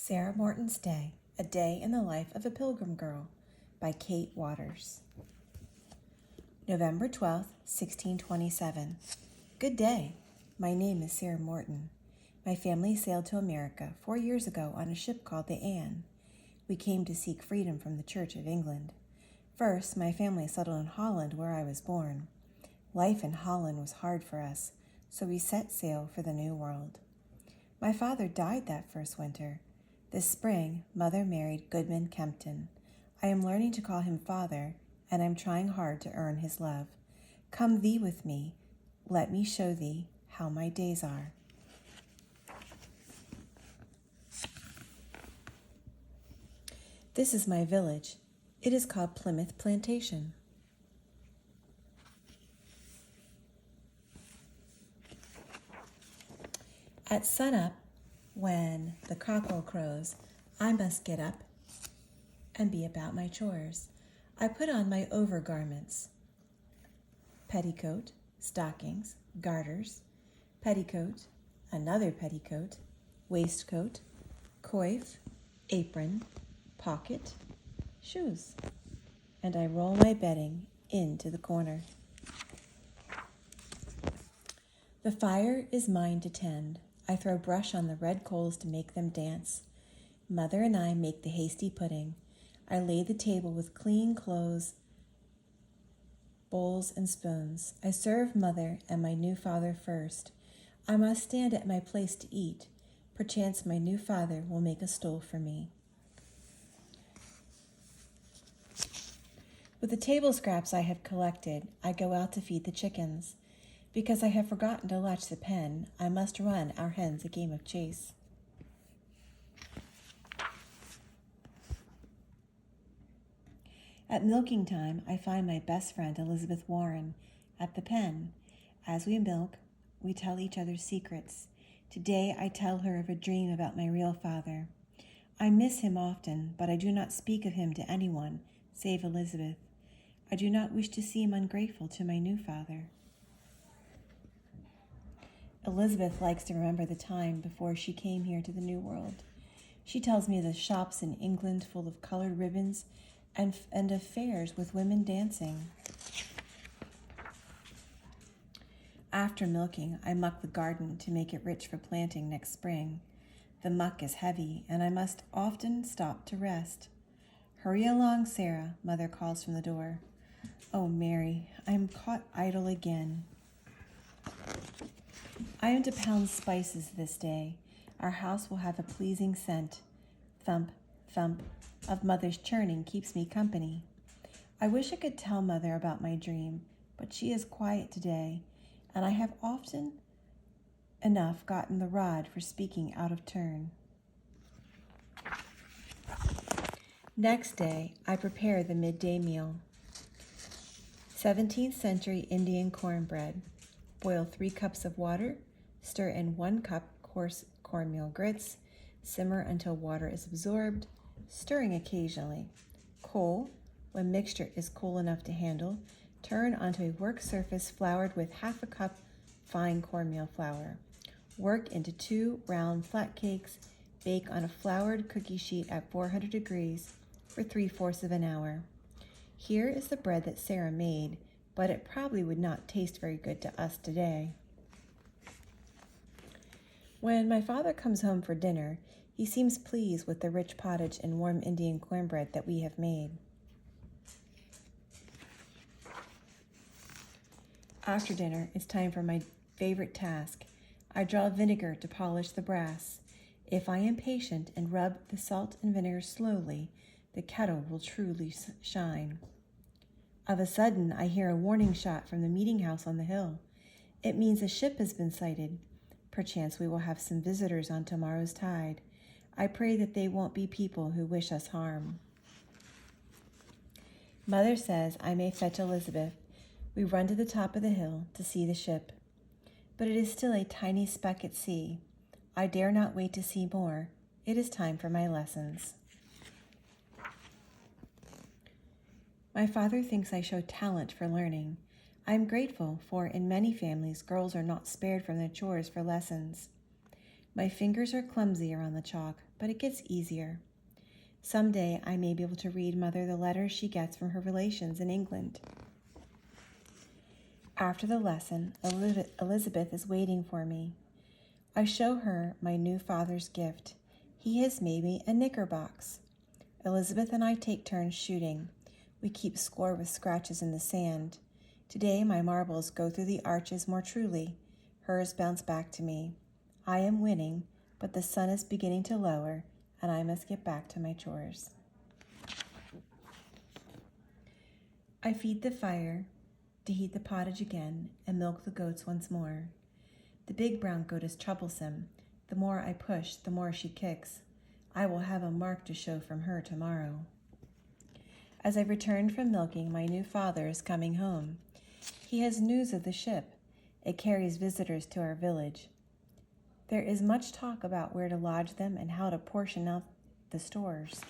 Sarah Morton's Day, A Day in the Life of a Pilgrim Girl by Kate Waters. November 12th, 1627. Good day. My name is Sarah Morton. My family sailed to America 4 years ago on a ship called the Anne. We came to seek freedom from the Church of England. First, my family settled in Holland, where I was born. Life in Holland was hard for us, so we set sail for the New World. My father died that first winter. This spring, Mother married Goodman Kempton. I am learning to call him father, and I'm trying hard to earn his love. Come thee with me. Let me show thee how my days are. This is my village. It is called Plymouth Plantation. At sunup, when the cockerel crows, I must get up and be about my chores. I put on my overgarments: petticoat, stockings, garters, petticoat, another petticoat, waistcoat, coif, apron, pocket, shoes, and I roll my bedding into the corner. The fire is mine to tend. I throw brush on the red coals to make them dance. Mother and I make the hasty pudding. I lay the table with clean clothes, bowls, and spoons. I serve Mother and my new father first. I must stand at my place to eat. Perchance my new father will make a stool for me. With the table scraps I have collected, I go out to feed the chickens. Because I have forgotten to latch the pen, I must run our hens a game of chase. At milking time, I find my best friend Elizabeth Warren at the pen. As we milk, we tell each other secrets. Today I tell her of a dream about my real father. I miss him often, but I do not speak of him to anyone, save Elizabeth. I do not wish to seem ungrateful to my new father. Elizabeth likes to remember the time before she came here to the New World. She tells me of the shops in England full of colored ribbons and of fairs with women dancing. After milking, I muck the garden to make it rich for planting next spring. The muck is heavy, and I must often stop to rest. Hurry along, Sarah, Mother calls from the door. Oh, Mary, I am caught idle again. I am to pound spices this day. Our house will have a pleasing scent. Thump, thump of Mother's churning keeps me company. I wish I could tell Mother about my dream, but she is quiet today, and I have often enough gotten the rod for speaking out of turn. Next day, I prepare the midday meal. 17th century Indian cornbread. Boil 3 cups of water, stir in 1 cup coarse cornmeal grits, simmer until water is absorbed, stirring occasionally. Cool. When mixture is cool enough to handle, turn onto a work surface floured with 1/2 cup fine cornmeal flour. Work into 2 round flat cakes. Bake on a floured cookie sheet at 400 degrees for 3/4 of an hour. Here is the bread that Sarah made, but it probably would not taste very good to us today. When my father comes home for dinner, he seems pleased with the rich pottage and warm Indian cornbread that we have made. After dinner, it's time for my favorite task. I draw vinegar to polish the brass. If I am patient and rub the salt and vinegar slowly, the kettle will truly shine. Of a sudden, I hear a warning shot from the meeting house on the hill. It means a ship has been sighted. Perchance we will have some visitors on tomorrow's tide. I pray that they won't be people who wish us harm. Mother says I may fetch Elizabeth. We run to the top of the hill to see the ship. But it is still a tiny speck at sea. I dare not wait to see more. It is time for my lessons. My father thinks I show talent for learning. I am grateful, for in many families, girls are not spared from their chores for lessons. My fingers are clumsy around the chalk. but it gets easier. Someday I may be able to read Mother the letters she gets from her relations in England. After the lesson, Elizabeth is waiting for me. I show her my new father's gift. He has made me a knicker box. Elizabeth and I take turns shooting. We keep score with scratches in the sand. Today my marbles go through the arches more truly. Hers bounce back to me. I am winning, but the sun is beginning to lower, and I must get back to my chores. I feed the fire, to heat the pottage again, and milk the goats once more. The big brown goat is troublesome. The more I push, the more she kicks. I will have a mark to show from her tomorrow. As I return from milking, my new father is coming home. He has news of the ship. It carries visitors to our village. There is much talk about where to lodge them and how to portion out the stores.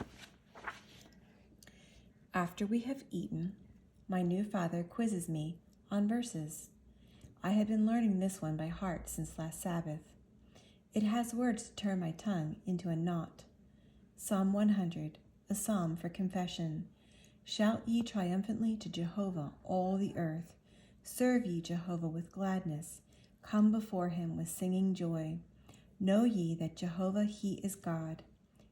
After we have eaten, my new father quizzes me on verses. I have been learning this one by heart since last Sabbath. It has words to turn my tongue into a knot. Psalm 100, a psalm for confession. Shout ye triumphantly to Jehovah, all the earth. Serve ye Jehovah with gladness. Come before him with singing joy. Know ye that Jehovah, he is God.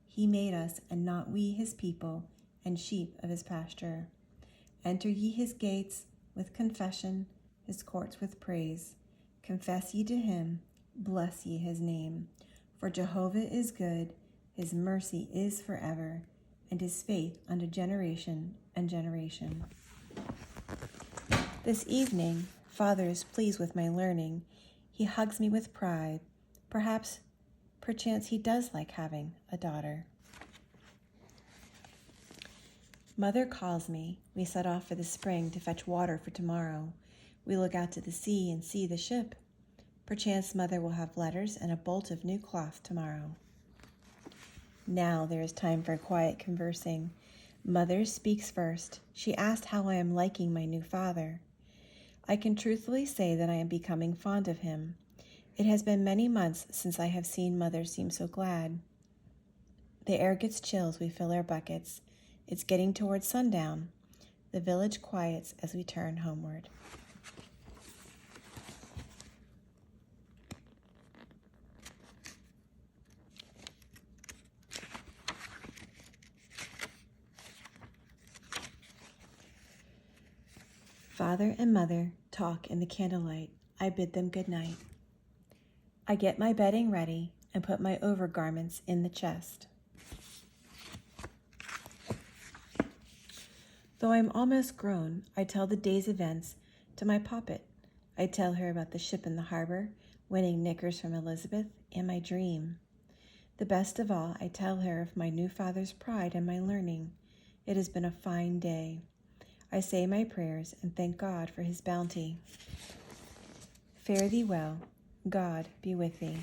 He made us, and not we his people, and sheep of his pasture. Enter ye his gates with confession, his courts with praise. Confess ye to him, bless ye his name. For Jehovah is good, his mercy is forever, and his faith unto generation and generation. This evening, Father is pleased with my learning. He hugs me with pride. Perchance he does like having a daughter. Mother calls me. We set off for the spring to fetch water for tomorrow. We look out to the sea and see the ship. Perchance Mother will have letters and a bolt of new cloth tomorrow. Now there is time for quiet conversing. Mother speaks first. She asked how I am liking my new father. I can truthfully say that I am becoming fond of him. It has been many months since I have seen Mother seem so glad. The air gets chill as we fill our buckets. It's getting towards sundown. The village quiets as we turn homeward. Father and Mother talk in the candlelight. I bid them good night. I get my bedding ready and put my overgarments in the chest. Though I am almost grown, I tell the day's events to my poppet. I tell her about the ship in the harbor, winning knickers from Elizabeth, and my dream. The best of all, I tell her of my new father's pride and my learning. It has been a fine day. I say my prayers and thank God for his bounty. Fare thee well. God be with thee.